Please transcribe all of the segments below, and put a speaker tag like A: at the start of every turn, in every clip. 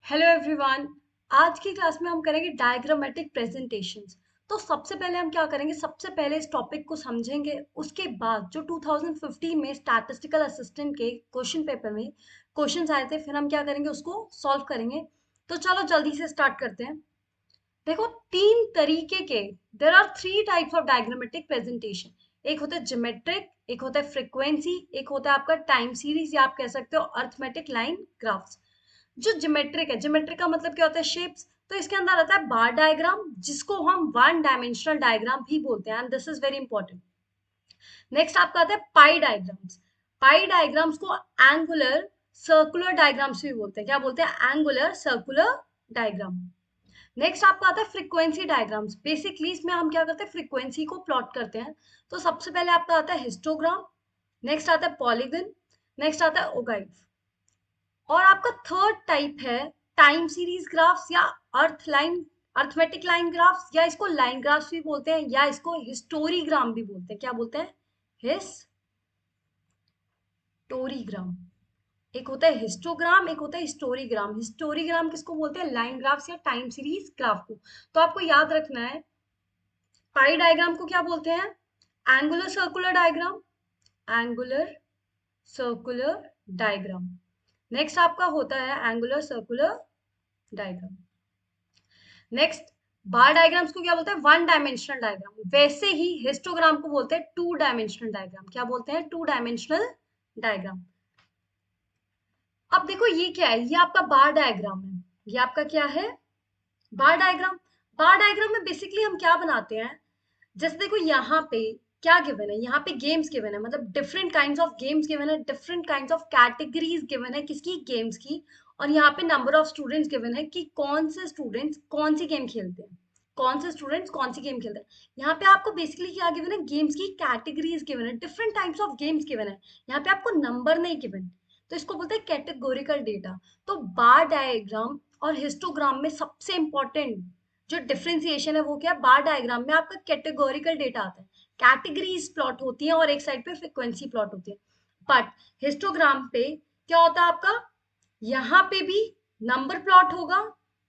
A: Hello everyone. आज की class में हम करेंगे डायग्रामेटिक प्रेजेंटेशंस। तो सबसे पहले हम क्या करेंगे, सबसे पहले इस टॉपिक को समझेंगे। उसके बाद जो 2015 में स्टैटिस्टिकल असिस्टेंट के क्वेश्चन पेपर में क्वेश्चंस आए थे, फिर हम क्या करेंगे, उसको सॉल्व करेंगे। तो चलो जल्दी से स्टार्ट करते हैं। देखो, तीन तरीके के, there are three types of diagrammatic presentation. एक होता है ज्योमेट्रिक, एक होता है फ्रीक्वेंसी, एक होता है आपका टाइम सीरीज, या आप कह सकते हो अर्थमेटिक लाइन ग्राफ्स। जो ज्योमेट्रिक है, ज्योमेट्रिक का मतलब क्या होता है, शेप्स। तो इसके अंदर आता है बार डायग्राम, जिसको हम वन डायमेंशनल डायग्राम भी बोलते हैं, and this is very important. Next आपका आता है पाई डायग्राम्स। पाई डायग्राम्स को एंगुलर सर्कुलर डायग्राम्स भी बोलते हैं। क्या बोलते हैं? Angular circular diagram. नेक्स्ट आपका आता है फ्रीक्वेंसी डायग्राम्स। बेसिकली इसमें हम क्या करते हैं, फ्रीक्वेंसी को प्लॉट करते हैं। तो सबसे पहले आपका आता है हिस्टोग्राम, नेक्स्ट आता है पॉलीगन, नेक्स्ट आता है ओगाइव। और आपका थर्ड टाइप है टाइम सीरीज ग्राफ्स, या अर्थ लाइन, अर्थमेटिक लाइन ग्राफ्स, या इसको लाइन ग्राफ्स भी बोलते हैं, या इसको हिस्टोरीग्राम भी बोलते हैं। क्या बोलते हैं? हिस्टोरीग्राम। एक होता है हिस्टोग्राम, एक होता है हिस्टोरीग्राम। हिस्टोरीग्राम किसको बोलते हैं? लाइन ग्राफ्स या टाइम सीरीज ग्राफ को। तो आपको याद रखना है, पाई डायग्राम को क्या बोलते हैं? Angular circular diagram, angular circular diagram. Next आपका होता है एंगुलर सर्कुलर डायग्राम। नेक्स्ट, बार डायग्राम्स को क्या बोलते हैं? One dimensional diagram. वैसे ही हिस्टोग्राम को बोलते हैं टू डायमेंशनल डायग्राम। क्या बोलते हैं? Two dimensional diagram. अब देखो ये क्या है, ये आपका बार डायग्राम है। ये आपका क्या है? बार डायग्राम। बार डायग्राम में बेसिकली हम क्या बनाते हैं, जैसे देखो यहाँ पे क्या गिवन है, यहाँ पे गेम्स गिवन है, मतलब different kinds of games given है, different kinds of categories given है, किसकी? गेम्स की। और यहाँ पे नंबर ऑफ स्टूडेंट्स गिवन है कि कौन से स्टूडेंट्स कौन सी गेम खेलते हैं, कौन से स्टूडेंट्स कौन सी गेम खेलते हैं। यहाँ पे आपको बेसिकली क्या गिवन है? गेम्स की कैटेगरीज गिवन है, different types of games given है। यहाँ पे आपको नंबर नहीं गिवन। तो इसको बोलते हैं कैटेगोरिकल डेटा। तो बार डायग्राम और हिस्टोग्राम में सबसे इंपॉर्टेंट जो डिफरेंशिएशन है वो क्या है? बार डायग्राम में आपका कैटेगोरिकल डेटा आता है, कैटेगरीज प्लॉट होती हैं, और एक साइड पे फ्रीक्वेंसी प्लॉट होती है। बट हिस्टोग्राम पे क्या होता है आपका? यहाँ पे भी नंबर प्लॉट होगा,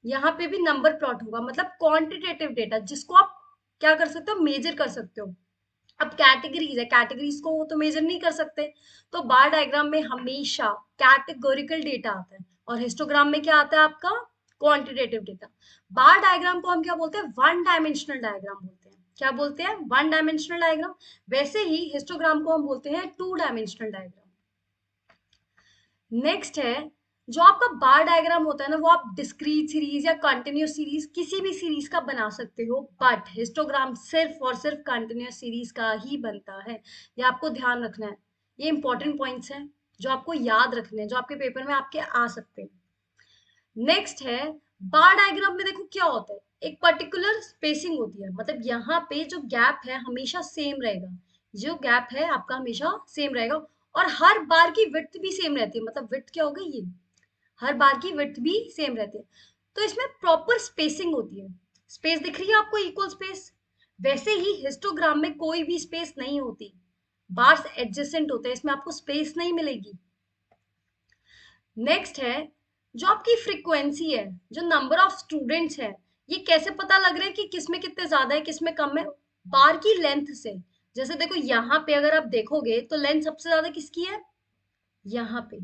A: यहाँ पे भी नंबर प्लॉट होगा, मतलब क्वांटिटेटिव डेटा, जिसको आप क्या कर सकते हो? मेजर कर सकते हो। अब कैटेगरीज है, कैटेगरीज को तो मेजर नहीं कर सकते। तो बार डायग्राम में हमेशा कैटेगोरिकल डेटा आता है, और हिस्टोग्राम में क्या आता है आपका? Quantitative data. बार डायग्राम को हम क्या बोलते हैं? वन डायमेंशनल डायग्राम बोलते हैं। क्या बोलते हैं? One dimensional diagram. वैसे ही हिस्टोग्राम को हम बोलते हैं टू डायमेंशनल डायग्राम। नेक्स्ट है, जो आपका बार डायग्राम होता है ना, वो आप डिस्क्रीट सीरीज या कंटिन्यूस सीरीज, किसी भी सीरीज का बना सकते हो। बट हिस्टोग्राम सिर्फ और सिर्फ कंटिन्यूस सीरीज का ही बनता है। ये आपको ध्यान रखना है। ये इंपॉर्टेंट पॉइंट्स हैं जो आपको याद रखने हैं, जो आपके पेपर में आपके आ सकते हैं। नेक्स्ट है, बार डायग्राम में देखो क्या होता है, एक पर्टिकुलर स्पेसिंग होती है, मतलब यहाँ पे जो गैप है हमेशा सेम रहेगा। जो गैप है आपका हमेशा सेम रहेगा, और हर बार की विड्थ भी सेम रहती है। मतलब विड्थ क्या होगा? ये हर बार की विड्थ भी सेम रहती है। तो इसमें प्रॉपर स्पेसिंग होती है। स्पेस दिख रही है आपको? Equal space. वैसे ही हिस्टोग्राम में कोई भी स्पेस नहीं होती, बार्स एडजेसेंट होते हैं, इसमें आपको स्पेस नहीं मिलेगी। नेक्स्ट है, जो आपकी फ्रीक्वेंसी है, जो नंबर ऑफ स्टूडेंट्स है, ये कैसे पता लग रहा है कि किसमें कितने ज्यादा है किसमें कम है? बार की लेंथ से। जैसे देखो यहाँ पे अगर आप देखोगे तो लेंथ सबसे ज्यादा किसकी है? यहाँ पे।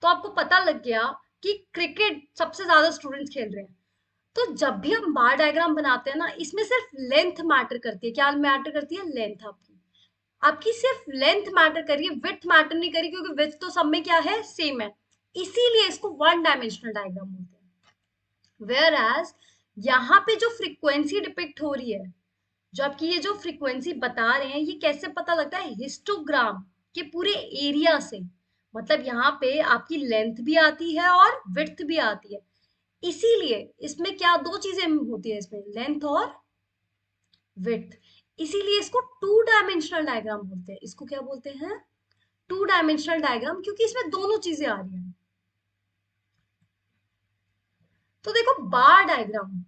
A: तो आपको पता लग गया कि क्रिकेट सबसे ज्यादा स्टूडेंट्स खेल रहे हैं। तो जब भी हम बार डायग्राम बनाते हैं ना, इसमें सिर्फ लेंथ मैटर करती है। क्या मैटर करती है? लेंथ। आपकी आपकी सिर्फ लेंथ मैटर कर रही है, विड्थ मैटर नहीं करी, क्योंकि विड्थ तो सब में क्या है? सेम है। इसीलिए इसको वन डायमेंशनल डायग्राम बोलते हैं। वेयर एज यहाँ पे जो फ्रीक्वेंसी डिपिक्ट हो रही है, जो आपकी ये जो फ्रीक्वेंसी बता रहे हैं, ये कैसे पता लगता है? हिस्टोग्राम के पूरे एरिया से। मतलब यहाँ पे आपकी लेंथ भी आती है और विड्थ भी आती है। इसीलिए इसमें क्या दो चीजें होती है, इसमें लेंथ और विड्थ। इसीलिए इसको टू डायमेंशनल डायग्राम बोलते हैं। इसको क्या बोलते हैं? टू डायमेंशनल डायग्राम, क्योंकि इसमें दोनों चीजें आ रही हैं। तो देखो बार डायग्राम,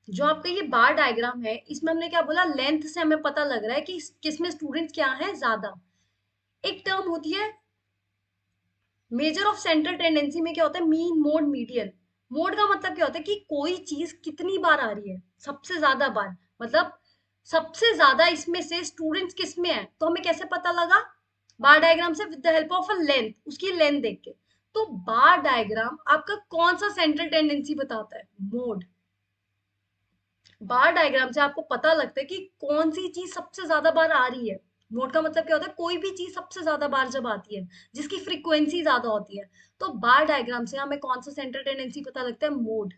A: जो आपका ये बार डायग्राम है, इसमें हमने क्या बोला? लेंथ से हमें पता लग रहा है कि किसमें स्टूडेंट्स क्या है ज्यादा। एक टर्म होती है मेजर ऑफ सेंट्रल टेंडेंसी में, क्या होता है? Mean mode median. मोड का मतलब क्या होता है कि कोई चीज कितनी बार आ रही है, सबसे ज्यादा बार, मतलब सबसे ज्यादा इसमें से स्टूडेंट्स किस में है, तो हमें कैसे पता लगा, बार डायग्राम से, with the help of a length, उसकी लेंथ देख के। तो बार डायग्राम आपका कौन सा सेंट्रल टेंडेंसी बताता है, मोड। बार डायग्राम से आपको पता लगता है कि कौन सी चीज सबसे ज्यादा बार आ रही है। मोड का मतलब क्या होता है, कोई भी चीज सबसे ज्यादा बार जब आती है, जिसकी फ्रीक्वेंसी ज्यादा होती है, तो बार डायग्राम से हमें कौन सा सेंट्रल टेंडेंसी पता लगता है, मोड।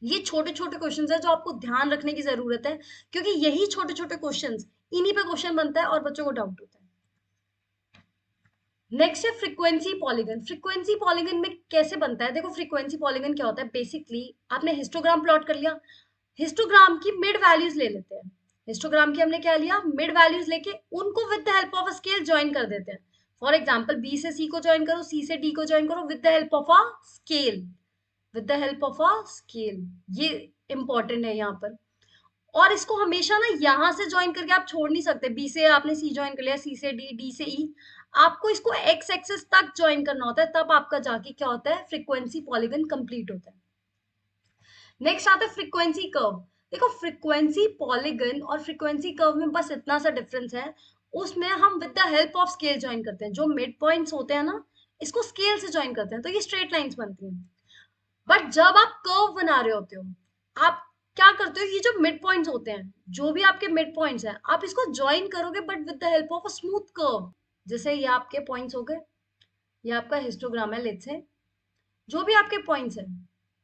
A: ये छोटे छोटे क्वेश्चंस है जो आपको ध्यान रखने की जरूरत है, क्योंकि यही छोटे छोटे क्वेश्चंस, इन्हीं पे क्वेश्चन बनता है और बच्चों को डाउट होता है। नेक्स्ट है फ्रीक्वेंसी पॉलीगन। फ्रीक्वेंसी पॉलीगन में कैसे बनता है, देखो फ्रीक्वेंसी पॉलीगन क्या होता है, बेसिकली आपने हिस्टोग्राम प्लॉट कर लिया, हिस्टोग्राम की मिड वैल्यूज ले लेते हैं, हिस्टोग्राम की हमने क्या लिया, मिड वैल्यूज लेके उनको with the help of a scale join कर देते हैं। फॉर एग्जांपल बी से सी को ज्वाइन करो, सी से डी को ज्वाइन करो with the help of a scale, with the help of a scale, ये इंपॉर्टेंट है यहाँ पर। और इसको हमेशा ना यहाँ से ज्वाइन करके आप छोड़ नहीं सकते, बी से आपने सी ज्वाइन कर लिया, सी से डी, डी से ई, आपको इसको एक्स एक्सिस तक ज्वाइन करना होता है, तब आपका जाके क्या होता है, फ्रीक्वेंसी पॉलीगन कंप्लीट होता है। नेक्स्ट आता है फ्रीक्वेंसी कर्व। देखो फ्रीक्वेंसी पॉलीगन और फ्रीक्वेंसी कर्व में बस इतना सा डिफरेंस है, उसमें हम with the help of scale join करते हैं, जो मिड पॉइंट्स होते हैं ना, इसको स्केल से ज्वाइन करते हैं, तो ये स्ट्रेट लाइंस बनती हैं। बट जब आप कर्व बना रहे होते हो, आप क्या करते हो, ये जो मिड पॉइंट्स होते हैं, जो भी आपके मिड पॉइंट्स हैं, आप इसको ज्वाइन करोगे but with the help of a smooth curve. जैसे ये आपके पॉइंट्स हो गए, ये आपका हिस्टोग्राम है, लेट्स से जो भी आपके पॉइंट्स हैं,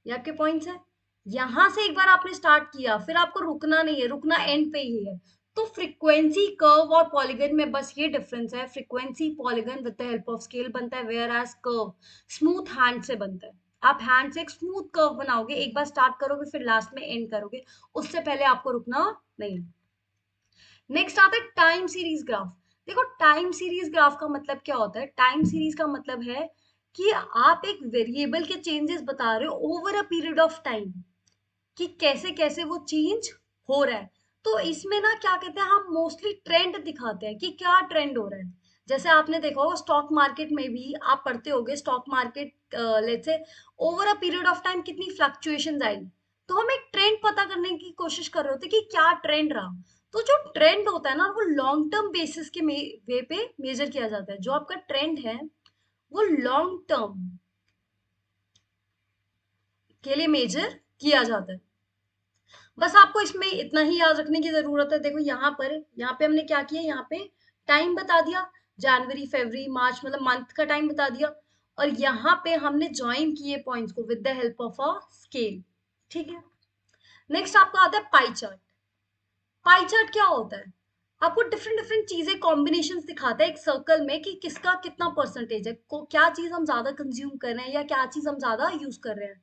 A: ये आपके पॉइंट्स हैं, यहां से एक बार आपने स्टार्ट किया, फिर आपको रुकना नहीं है, रुकना एंड पे ही है। तो फ्रीक्वेंसी कर्व और पॉलीगन में बस ये डिफरेंस है, frequency polygon with the help of scale बनता है, whereas curve smooth hand से बनता है। आप हैंड से एक स्मूथ कर्व बनाओगे, एक बार स्टार्ट करोगे फिर लास्ट में एंड करोगे, उससे पहले आपको रुकना नहीं। नेक्स्ट आता है टाइम सीरीज ग्राफ। देखो टाइम सीरीज ग्राफ का मतलब क्या होता है, टाइम सीरीज का मतलब है कि आप एक वेरिएबल के चेंजेस बता रहे हो over a period of time, कि कैसे कैसे वो चेंज हो रहा है। तो इसमें ना क्या कहते हैं, हम मोस्टली ट्रेंड दिखाते हैं कि क्या ट्रेंड हो रहा है। जैसे आपने देखा होगा स्टॉक मार्केट में भी आप पढ़ते होगे, stock market let's say over a period of time कितनी फ्लक्चुएशंस आई, तो हम एक ट्रेंड पता करने की कोशिश कर रहे होते हैं कि क्या ट्रेंड रहा। तो जो ट्रेंड होता है ना, वो लॉन्ग टर्म बेसिस के वे पे मेजर किया जाता है, जो आपका ट्रेंड है वो लॉन्ग टर्म के लिए मेजर किया जाता है। बस आपको इसमें इतना ही याद रखने की जरूरत है। देखो यहाँ पे हमने क्या किया, यहाँ पे टाइम बता दिया, जनवरी फरवरी मार्च मतलब मंथ का टाइम बता दिया, और यहाँ पे हमने ज्वाइन किए पॉइंट्स को with the help of a scale. ठीक है, नेक्स्ट आपका आता है पाई चार्ट। पाई चार्ट क्या होता है, आपको डिफरेंट डिफरेंट चीजें कॉम्बिनेशन दिखाता है एक सर्कल में, कि किसका कितना परसेंटेज है, को क्या चीज हम ज्यादा कंज्यूम कर रहे हैं या क्या चीज हम ज्यादा यूज कर रहे हैं।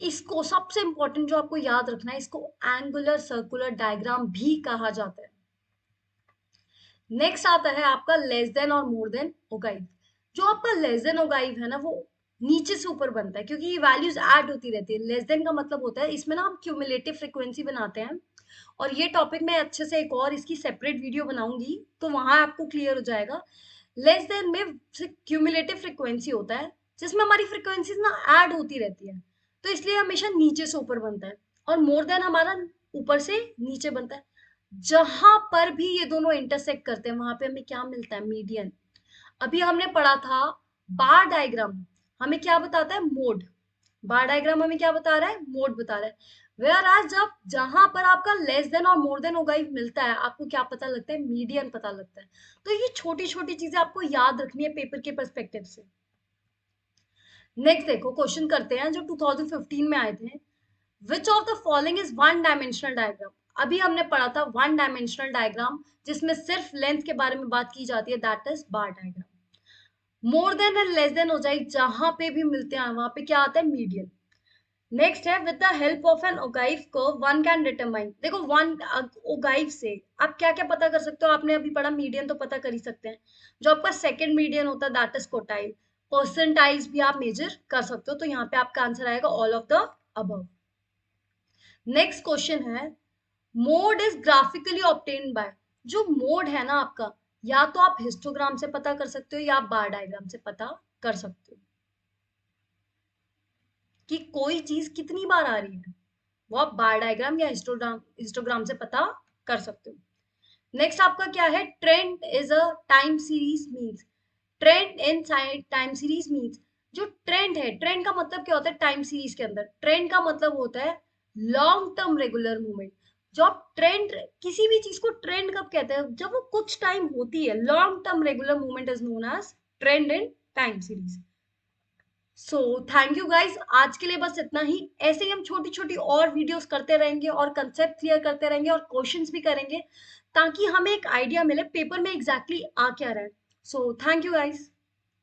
A: इसको सबसे इंपॉर्टेंट जो आपको याद रखना है, इसको एंगुलर सर्कुलर डायग्राम भी कहा जाता है। नेक्स्ट आता है आपका लेस देन और मोर देन ओगाइव। जो आपका लेस देन ओगाइव है ना, वो नीचे से ऊपर बनता है, क्योंकि ये वैल्यूज ऐड होती रहती है। लेस देन का मतलब होता है, इसमें ना हम क्यूमुलेटिव फ्रीक्वेंसी बनाते हैं, और ये टॉपिक मैं अच्छे से एक और इसकी सेपरेट वीडियो बनाऊंगी, तो वहां आपको क्लियर हो जाएगा। लेस देन में क्यूमुलेटिव फ्रीक्वेंसी होता है, जिसमें हमारी फ्रीक्वेंसीज ना ऐड होती रहती है, तो इसलिए हमेशा नीचे से ऊपर बनता है। और मोर देन हमारा ऊपर से नीचे बनता है। जहां पर भी ये दोनों इंटरसेक्ट करते हैं, वहां पे हमें क्या मिलता है, मीडियन। अभी हमने पढ़ा था बार डायग्राम, हमें क्या बताता है, मोड। बार डायग्राम हमें क्या बता रहा है, मोड बता रहा है। वेयर आज जब जहां पर आपका लेस देन और मोर देन होगा मिलता है, आपको क्या पता लगता है, मीडियन पता लगता है। तो ये छोटी छोटी चीजें आपको याद रखनी है पेपर के परस्पेक्टिव से। नेक्स्ट देखो क्वेश्चन करते हैं जो 2015 में आए थे। Which of the following is one dimensional diagram. अभी हमने पढ़ा था वन डायमेंशनल डायग्राम, जिसमें सिर्फ लेंथ के बारे में बात की जाती है, that is bar diagram. More than and less than हो जाए, जहां पे भी मिलते हैं वहां पे क्या आता है, मीडियन। नेक्स्ट है with the help of an ogive curve one can determine. देखो वन ओगाइव से आप क्या क्या पता कर सकते हो, आपने अभी पढ़ा मीडियन तो पता कर ही सकते हैं। जो आपका सेकंड मीडियन होता है दैट इज कोटाइल। परसेंटाइल्स भी आप मेजर कर सकते हो, तो यहाँ पे आपका आंसर आएगा all of the above. Next question है, mode is graphically obtained by. जो मोड है ना आपका, या तो आप हिस्टोग्राम से पता कर सकते हो या आप बार डायग्राम से पता कर सकते हो। कि कोई चीज कितनी बार आ रही है, वो आप बार डायग्राम या हिस्टोग्राम से पता कर सकते हो। नेक्स्ट आपका क्या है, trend is a time series means, trend in time series means, जो ट्रेंड है, ट्रेंड का मतलब क्या होता है टाइम सीरीज के अंदर, ट्रेंड का मतलब होता है लॉन्ग टर्म रेगुलर मूवमेंट। जो आप ट्रेंड, किसी भी चीज को ट्रेंड कब कहते हैं, जब वो कुछ टाइम होती है, long term regular movement is known as trend in time series. So thank you guys, आज के लिए बस इतना ही। ऐसे ही हम छोटी छोटी और वीडियोस करते रहेंगे और कंसेप्ट क्लियर करते रहेंगे और क्वेश्चंस भी करेंगे, ताकि हमें एक आइडिया मिले पेपर में एग्जैक्टली आ क्या रहा है। सो थैंक यू गाइस।